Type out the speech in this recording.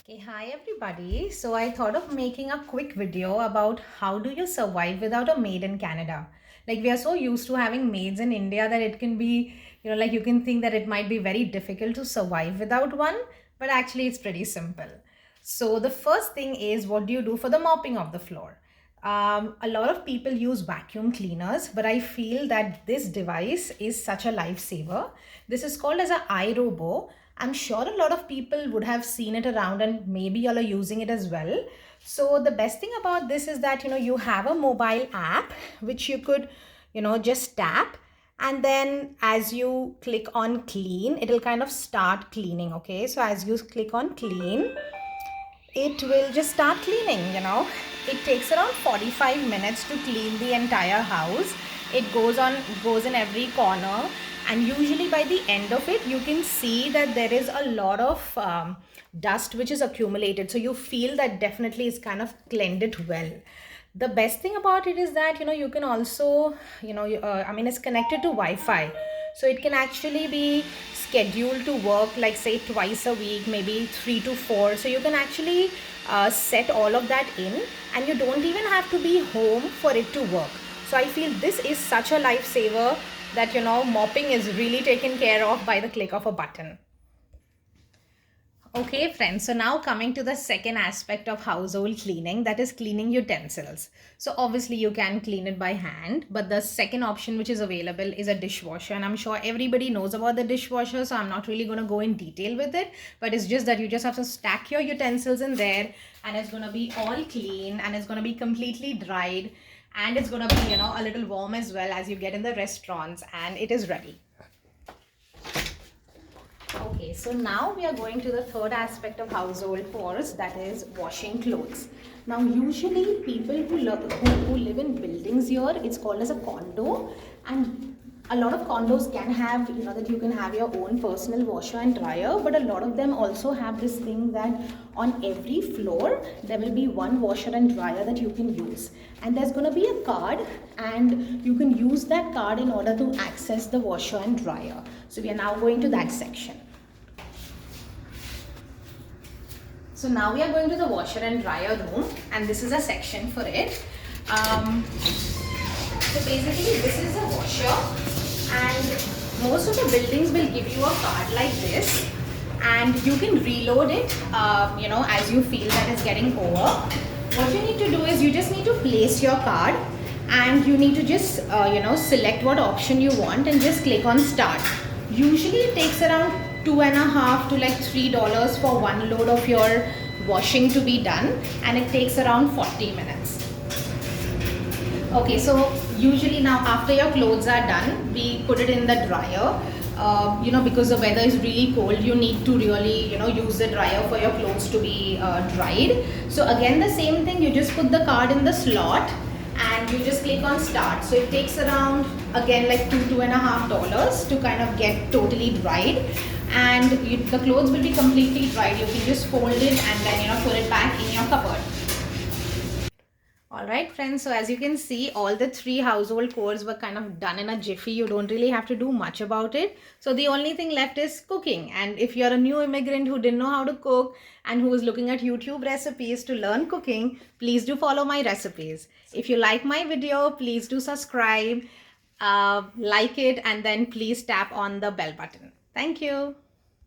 Okay, hi everybody. So I thought of making a quick video about how do you survive without a maid in Canada. Like we are so used to having maids in India that it can be, like you can think that it might be very difficult to survive without one, but actually it's pretty simple. So the first thing is, what do you do for the mopping of the floor? A lot of people use vacuum cleaners, but I feel that this device is such a lifesaver. This is called as a iRobo. I'm sure a lot of people would have seen it around and maybe y'all are using it as well. So the best thing about this is that, you have a mobile app which you could, just tap, and then as you click on clean, it'll kind of start cleaning. Okay. So as you click on clean, it will just start cleaning. It takes around 45 minutes to clean the entire house. It goes in every corner, and usually by the end of it you can see that there is a lot of dust which is accumulated, so you feel that definitely it's kind of cleaned it well. The best thing about it is that you can also it's connected to Wi-Fi, so it can actually be scheduled to work, like say twice a week, maybe 3 to 4. So you can actually set all of that in, and you don't even have to be home for it to work. So I feel this is such a lifesaver that mopping is really taken care of by the click of a button. Okay, friends, so now coming to the second aspect of household cleaning, that is cleaning utensils. So obviously you can clean it by hand, but the second option which is available is a dishwasher. And I'm sure everybody knows about the dishwasher, so I'm not really going to go in detail with it, but it's just that you just have to stack your utensils in there, and it's going to be all clean, and it's going to be completely dried, and it's going to be, a little warm as well as you get in the restaurants, and it is ready. Okay, so now we are going to the third aspect of household chores, that is washing clothes. Now, usually people who live in buildings here, it's called as a condo, and a lot of condos can have, that you can have your own personal washer and dryer, but a lot of them also have this thing that on every floor there will be one washer and dryer that you can use, and there's going to be a card, and you can use that card in order to access the washer and dryer. So we are now going to that section. So now we are going to the washer and dryer room, and this is a section for it. So basically this is a washer, and most of the buildings will give you a card like this, and you can reload it as you feel that it's getting over. What you need to do is you just need to place your card, and you need to just select what option you want and just click on start. Usually it takes around $2.50 to like $3 for one load of your washing to be done, and it takes around 40 minutes. Okay, so usually now after your clothes are done, we put it in the dryer. Because the weather is really cold, you need to really use the dryer for your clothes to be dried. So again, the same thing, you just put the card in the slot and you just click on start. So it takes around, again, like $2.50 to kind of get totally dried, and the clothes will be completely dried. You can just fold it and then put it back in your cupboard. Alright friends, so as you can see, all the three household chores were kind of done in a jiffy. You don't really have to do much about it. So the only thing left is cooking. And if you're a new immigrant who didn't know how to cook and who is looking at YouTube recipes to learn cooking, please do follow my recipes. If you like my video, please do subscribe, like it, and then please tap on the bell button. Thank you.